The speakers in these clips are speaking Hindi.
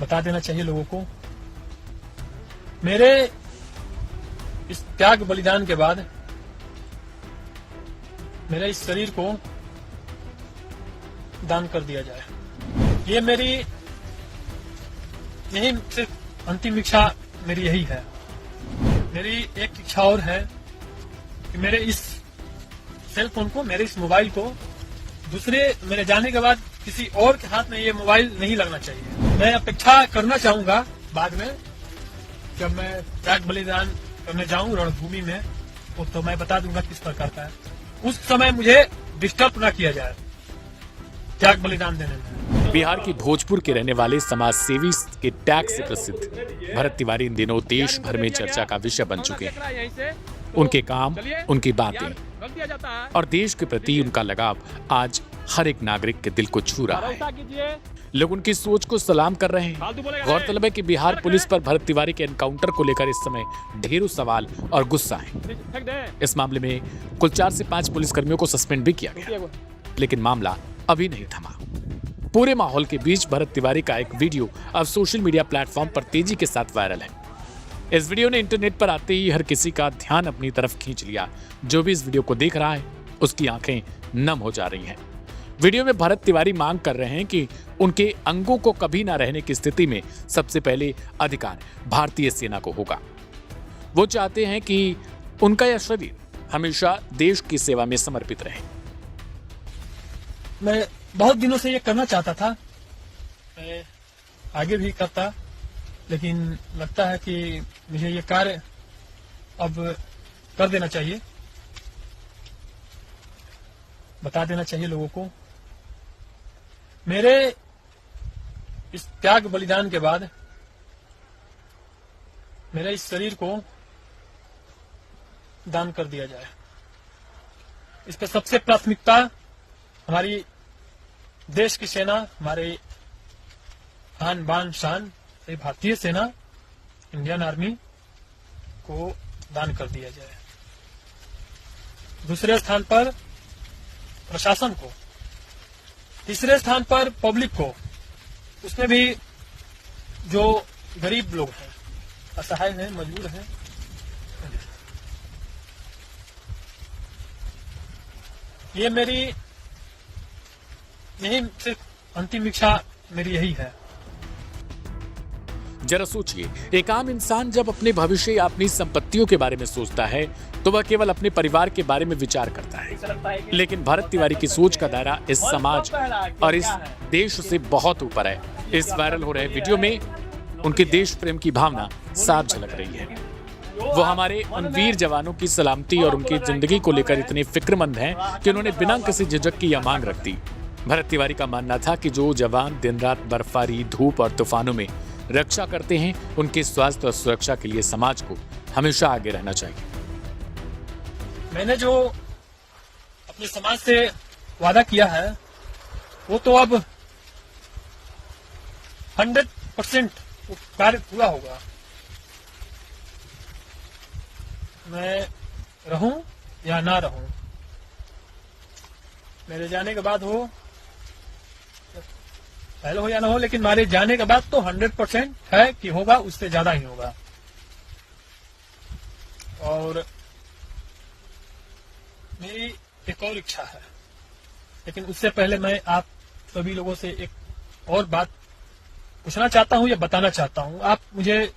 बता देना चाहिए लोगों को। मेरे इस त्याग बलिदान के बाद मेरे इस शरीर को दान कर दिया जाए। ये मेरी यही सिर्फ अंतिम इच्छा मेरी यही है। मेरी एक इच्छा और है कि मेरे इस सेल फोन को, मेरे इस मोबाइल को दूसरे मेरे जाने के बाद किसी और के हाथ में ये मोबाइल नहीं लगना चाहिए। मैं अपेक्षा करना चाहूंगा बाद में जब मैं त्याग बलिदान करने जाऊं रणभूमि में, तो मैं बता दूंगा किस प्रकार का है। उस समय मुझे डिस्टर्ब ना किया जाए त्याग बलिदान देने में। बिहार की भोजपुर के रहने वाले समाज सेवी के त्याग से प्रसिद्ध भरत तिवारी इन दिनों देश भर में चर्चा का विषय बन चुके हैं। उनके काम, उनकी बातें और देश के प्रति उनका लगाव आज हर एक नागरिक के दिल को छू रहा है। लोग उनकी सोच को सलाम कर रहे हैं। गौरतलब है कि बिहार पुलिस पर भरत तिवारी के एनकाउंटर को लेकर इस समय ढेरों सवाल और गुस्सा है। इस मामले में कुल 4 से 5 पुलिसकर्मियों को सस्पेंड भी किया गया, लेकिन मामला अभी नहीं थमा। पूरे माहौल के बीच भरत तिवारी का एक वीडियो अब सोशल मीडिया प्लेटफॉर्म पर तेजी के साथ वायरल है। इस वीडियो ने इंटरनेट पर आते ही हर किसी का ध्यान अपनी तरफ खींच लिया। जो भी इस वीडियो को देख रहा है उसकी आंखें नम हो जा रही हैं। वीडियो में भरत तिवारी मांग कर रहे हैं कि उनके अंगों को कभी ना रहने की स्थिति में सबसे पहले अधिकार भारतीय सेना को होगा। वो चाहते हैं कि उनका यह शरीर हमेशा देश की सेवा में समर्पित रहे। मैं बहुत दिनों से ये करना चाहता था, मैं आगे भी करता, लेकिन लगता है कि मुझे ये कार्य अब कर देना चाहिए, बता देना चाहिए लोगों को। मेरे इस त्याग बलिदान के बाद मेरे इस शरीर को दान कर दिया जाए। इस पर सबसे प्राथमिकता हमारी देश की सेना, हमारे आन बान शान भारतीय सेना, इंडियन आर्मी को दान कर दिया जाए। दूसरे स्थान पर प्रशासन को, तीसरे स्थान पर पब्लिक को, उसमें भी जो गरीब लोग हैं, असहाय हैं, मजबूर हैं, ये मेरी यही सिर्फ अंतिम इच्छा मेरी यही है। जरा सोचिए, एक आम इंसान जब अपने भविष्य या अपनी संपत्तियों के बारे में सोचता है तो वह केवल अपने परिवार के बारे में विचार करता है, लेकिन भरत तिवारी की सोच का दायरा इस समाज और इस देश से बहुत ऊपर है। इस वायरल हो रहे वीडियो में उनके देश प्रेम की भावना साफ झलक रही है। वो हमारे उन वीर जवानों की सलामती और उनकी जिंदगी को लेकर इतने फिक्रमंद हैं कि उन्होंने बिना किसी झिझक की यह मांग रख दी। भरत तिवारी का मानना था कि जो जवान दिन रात बर्फबारी, धूप और तूफानों में रक्षा करते हैं, उनके स्वास्थ्य और सुरक्षा के लिए समाज को हमेशा आगे रहना चाहिए। मैंने जो अपने समाज से वादा किया है वो तो अब 100% कार्य पूरा होगा। मैं रहूं या ना रहूं, मेरे जाने के बाद हो, पहले हो या ना हो, लेकिन मेरे जाने के बाद तो 100% है कि होगा, उससे ज्यादा ही होगा। और मेरी एक और इच्छा है, लेकिन उससे पहले मैं आप सभी लोगों से एक और बात पूछना चाहता हूं या बताना चाहता हूं। आप मुझे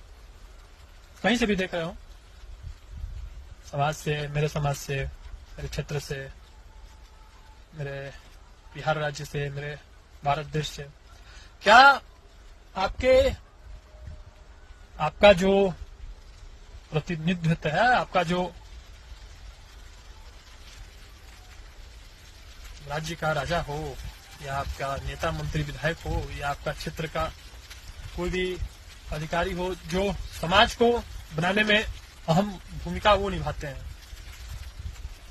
कहीं से भी देख रहे हो, समाज से, मेरे समाज से, मेरे क्षेत्र से, मेरे बिहार राज्य से, मेरे भारत देश से, क्या आपका जो प्रतिनिधित्व है, आपका जो राज्य का राजा हो या आपका नेता मंत्री विधायक हो या आपका क्षेत्र का कोई भी अधिकारी हो जो समाज को बनाने में अहम भूमिका वो निभाते हैं,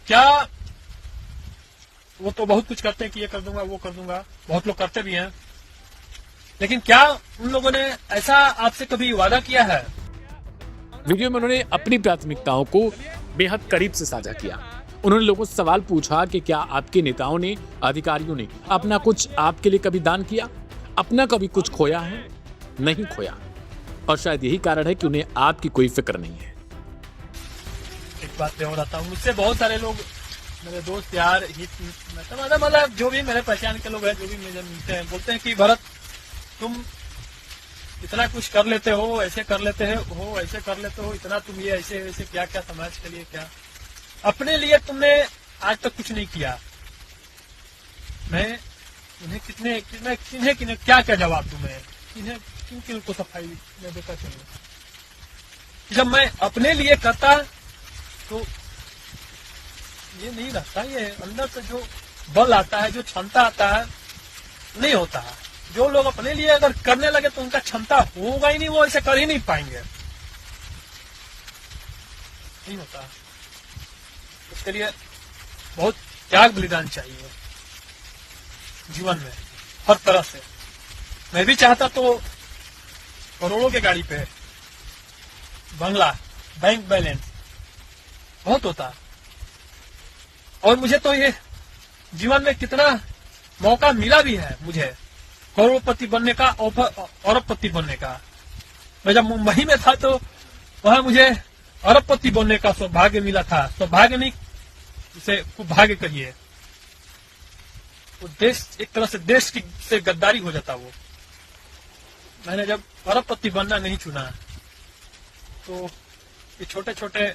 क्या वो तो बहुत कुछ करते हैं कि ये कर दूंगा, वो कर दूंगा, बहुत लोग करते भी हैं, लेकिन क्या उन लोगों ने ऐसा आपसे कभी वादा किया है? वीडियो में उन्होंने अपनी प्राथमिकताओं को बेहद करीब से साझा किया। उन्होंने लोगों से सवाल पूछा कि क्या आपके नेताओं ने, अधिकारियों ने अपना कुछ आपके लिए कभी दान किया, अपना कभी कुछ खोया है? नहीं खोया। और शायद यही कारण है कि उन्हें आपकी कोई फिक्र नहीं है। एक बात पे और आता हूँ, मुझसे बहुत सारे लोग, मेरे दोस्त यार, हित मतलब जो भी मेरे पहचान के लोग हैं, जो भी मुझे मिलते हैं, बोलते हैं कि भरत तुम इतना कुछ कर लेते हो, ऐसे कर लेते हो, ऐसे कर लेते हो, इतना तुम ये ऐसे वैसे क्या क्या समाज के लिए क्या, अपने लिए तुमने आज तक कुछ नहीं किया। मैं उन्हें किन्हें क्या क्या जवाब दूं, मैं किन को सफाई में देता चलूं। जब मैं अपने लिए करता तो ये नहीं रहता, ये अंदर से जो बल आता है, जो क्षमता आता है, नहीं होता है। जो लोग अपने लिए अगर करने लगे तो उनका क्षमता होगा ही नहीं, वो ऐसे कर ही नहीं पाएंगे, नहीं होता। उसके लिए बहुत त्याग बलिदान चाहिए जीवन में, हर तरह से। मैं भी चाहता तो करोड़ों के गाड़ी पे, बंगला, बैंक बैलेंस बहुत होता, और मुझे तो ये जीवन में कितना मौका मिला भी है, मुझे करोड़पति बनने का, अरबपति बनने का। मैं जब मुंबई में था तो वहां मुझे अरबपति बनने का सौभाग्य मिला था। सौभाग्य नहीं, उसे खूब भाग्य करिए। वो देश एक तरह से देश की से गद्दारी हो जाता। वो मैंने जब अरबपति बनना नहीं चुना तो ये छोटे छोटे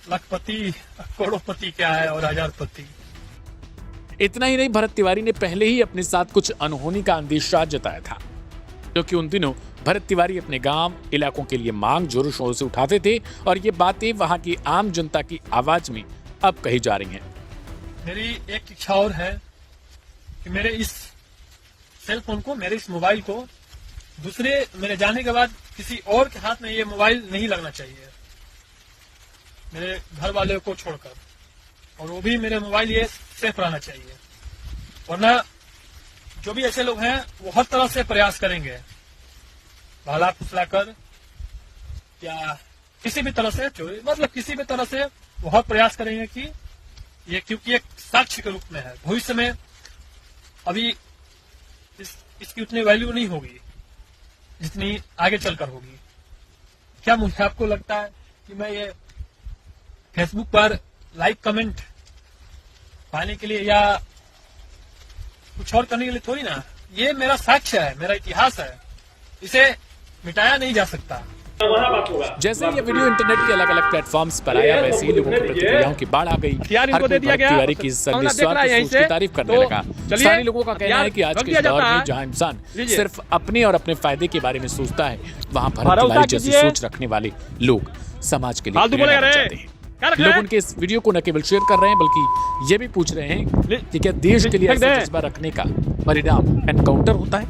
लखपति, करोड़पति क्या है और हजारपति। इतना ही नहीं, भरत तिवारी ने पहले ही अपने साथ कुछ अनहोनी का अंदेशा जताया था, क्योंकि उन दिनों भरत तिवारी अपने गांव इलाकों के लिए मांग जोरों शोरों से उठाते थे, और ये बातें वहां की आम जनता की आवाज में अब कही जा रही हैं। मेरी एक इच्छा और है कि मेरे इस सेल फोन को, मेरे इस मोबाइल को दूसरे मेरे जाने के बाद किसी और के हाथ में ये मोबाइल नहीं लगना चाहिए, मेरे घर वाले को छोड़कर, और वो भी मेरे मोबाइल ये सेफ रहना चाहिए। वरना जो भी ऐसे लोग हैं वो हर तरह से प्रयास करेंगे, भाला फुसला कर या किसी भी तरह से चोरी, मतलब किसी भी तरह से वो हर प्रयास करेंगे कि ये, क्योंकि एक साक्ष्य के रूप में है। भविष्य में अभी इसकी उतनी वैल्यू नहीं होगी जितनी आगे चलकर होगी। क्या मुझे आपको लगता है कि मैं ये फेसबुक पर लाइक कमेंट पाने के लिए या कुछ और करने के लिए थोड़ी ना, ये मेरा साक्ष्य है, मेरा इतिहास है, इसे मिटाया नहीं जा सकता। जैसे ये वीडियो इंटरनेट के अलग अलग प्लेटफॉर्म्स पर आया, वैसे ही लोगों की प्रतिक्रियाओं की बाढ़ आ गई। हर कोई भरत तिवारी की निस्वार्थ सोच की तारीफ करने लगा। स्थानीय लोगों का कहना है कि आज के दौर में जहां इंसान सिर्फ अपने और अपने फायदे के बारे में सोचता है, वहां भरत तिवारी जैसी सोच रखने वाले लोग समाज के लिए प्रेरणा बन जाते हैं। लोग उनके इस वीडियो को न केवल शेयर कर रहे हैं, बल्कि ये भी पूछ रहे हैं कि क्या देश के लिए ऐसा जज्बा रखने का परिणाम एनकाउंटर होता है।